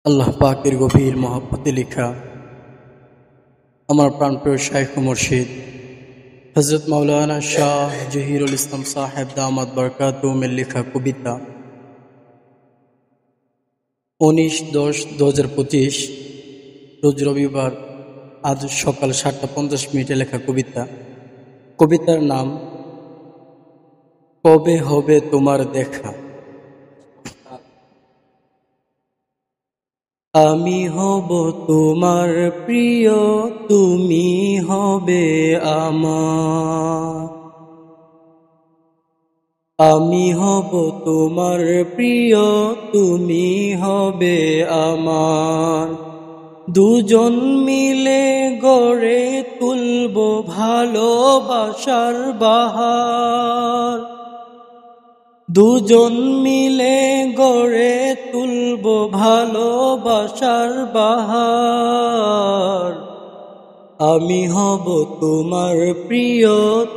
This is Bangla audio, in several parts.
আল্লাহ পাকের গভীর মহব্বতে লেখা আমার প্রাণপ্রিয় শাইখ মুর্শিদ হযরত মাওলানা শাহ জহিরুল ইসলাম সাহেব দামাত বরকাতুহুমের লেখা কবিতা 19/10/2025 রোজ রবিবার আজ সকাল 7:50 লেখা কবিতার নাম কবে হবে তোমার দেখা। আমি হব তোমার প্রিয়, তুমি হবে আমার। আমি হব তোমার প্রিয়, তুমি হবে আমার। দুজন মিলে গড়ে তুলব ভালোবাসার বাহার। দুজন মিলে গড়ে তুলব ভালোবাসার বাহার। আমি হব তোমার প্রিয়,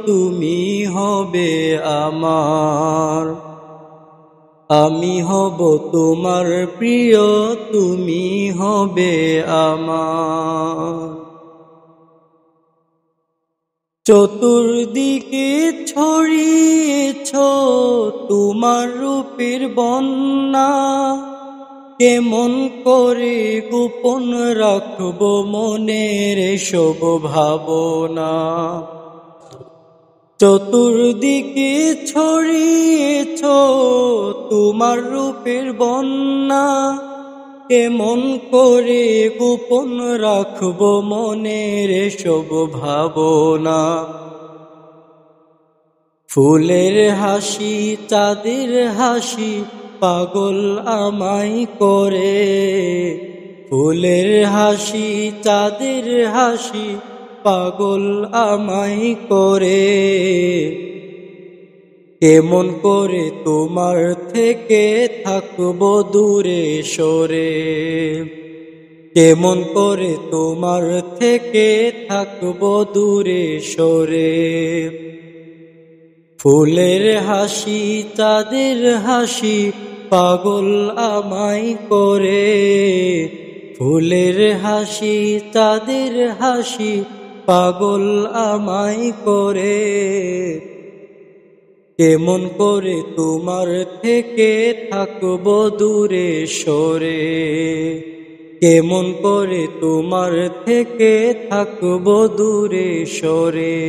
তুমি হবে আমার। আমি হব তোমার প্রিয়, তুমি হবে আমার। চতুর্দিকে ছড়িয়েছ তোমার রূপের বন্যা, কেমন করে গোপন রাখব মনের এসব ভাবনা। চতুর্দিকে ছড়িয়েছ তোমার রূপের বন্যা, কেমন করে গোপন রাখব মনের এসব ভাবনা। ফুলের হাসি চাঁদের হাসি পাগল আমায় করে। ফুলের হাসি চাঁদের হাসি পাগল আমায় করে। কেমন করে তোমার থেকে থাকব দূরে সরে। কেমন করে তোমার থেকে থাকব দূরে সরে। ফুলের হাসি চাঁদের হাসি পাগল আমায় করে। ফুলের হাসি চাঁদের হাসি পাগল আমায় করে। কেমন করে তোমার থেকে থাকব দূরে সরে। কেমন করে তোমার থেকে থাকব দূরে সরে।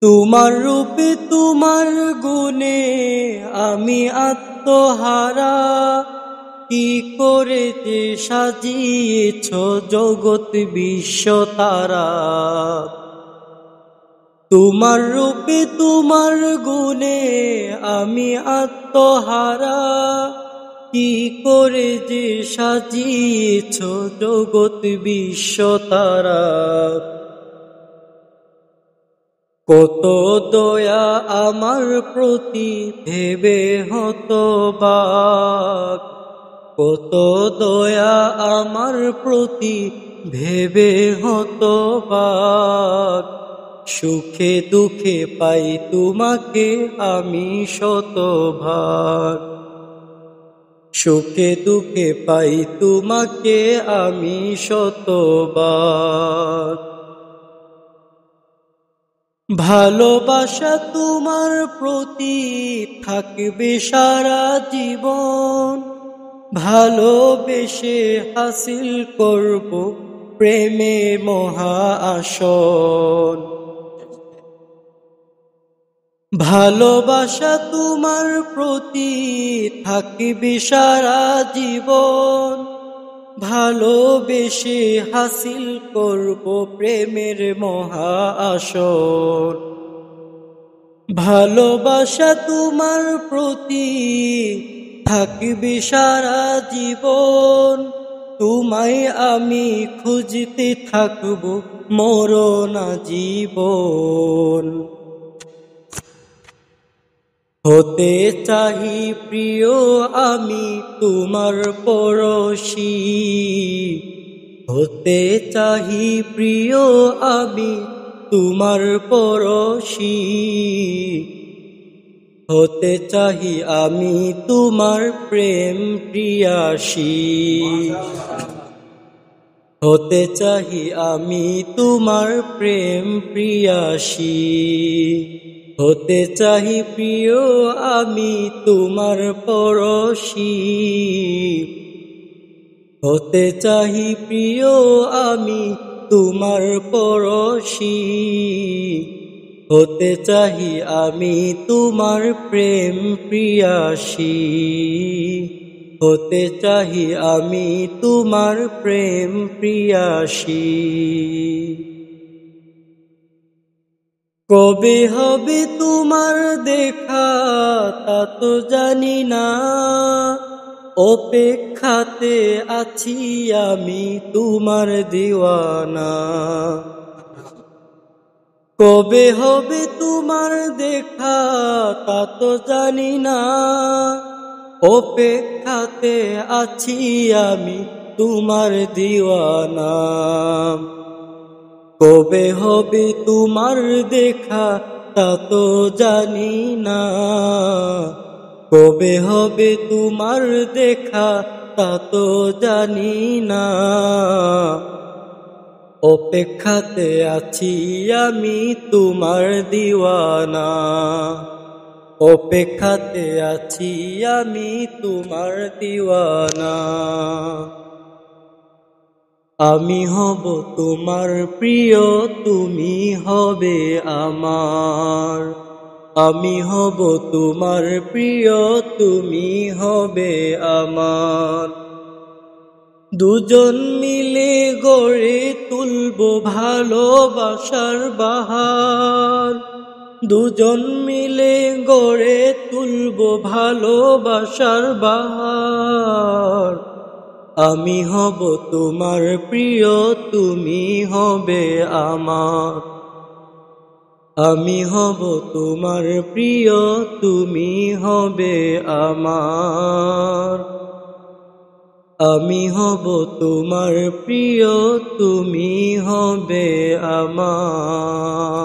তোমার রূপে তোমার গুণে আমি আত্মহারা, কি করে যে সাজিয়েছ জগৎ বিশ্ব তারা। তোমার রূপে তোমার গুণে আমি আত্মহারা, কি করে যে সাজিয়েছ জগৎ বিশ্ব তারা। কত দয়া আমার প্রতি ভেবে হতবাক। কত দয়া আমার প্রতি ভেবে হতবাক। সুখে দুঃখে পাই তোমাকে আমি শতভাগ। সুখে দুঃখে পাই তোমাকে আমি শতভাগ। ভালোবাসা তোমার প্রতি থাকবে সারা জীবন। ভালোবেসে হাসিল করব প্রেমে মহা আসন। ভালোবাসা তোমার প্রতি থাকবে সারা জীবন। ভালোবেসে হাসিল করব প্রেমের মহা আসন। ভালোবাসা তোমার প্রতি থাকবে সারা জীবন। তোমায় আমি খুঁজতে থাকব মরণ জীবন। হতে চাহি প্রিয় আমি তোমার পরশী। হতে চাহি প্রিয় আমি তোমার পরশী। হতে চাহি আমি তোমার প্রেম প্রিয়াসী, হতে চাহি আমি তোমার প্রেম প্রিয়াসী, হতে চাহি প্রিয় আমি তোমার পরশী, হতে চাহি প্রিয় আমি তোমার পরশী, হতে চাহি আমি তোমার প্রেম প্রিয়াসী, হতে চাহি আমি তোমার প্রেম প্রিয়াসী। কবে হবে তোমার দেখা তা তো জানি না, অপেক্ষাতে আছি আমি তোমার দিওয়ানা। কবে হবে তোমার দেখা তা তো জানি না, অপেক্ষাতে আছি আমি তোমার দিওয়ানা। কবে হবে তোমার দেখা তা তো জানি না, কবে হবে তোমার দেখা তা তো জানি না, অপেক্ষাতে আছি আমি তোমার দিওয়ানা, অপেক্ষাতে আছি আমি তোমার দিওয়ানা। আমি হব তোমার প্রিয়, তুমি হবে আমার, আমি হব তোমার প্রিয়, তুমি হবে আমার। দুজন মিলে গড়ে তুলব ভালোবাসার বাহার, দুজন মিলে গড়ে তুলব ভালোবাসার বাহার। আমি হব তোমার প্রিয়, তুমি হবে আমার, আমি হব তোমার প্রিয়, তুমি হবে আমার, আমি হব তোমার প্রিয়, তুমি হবে আমার।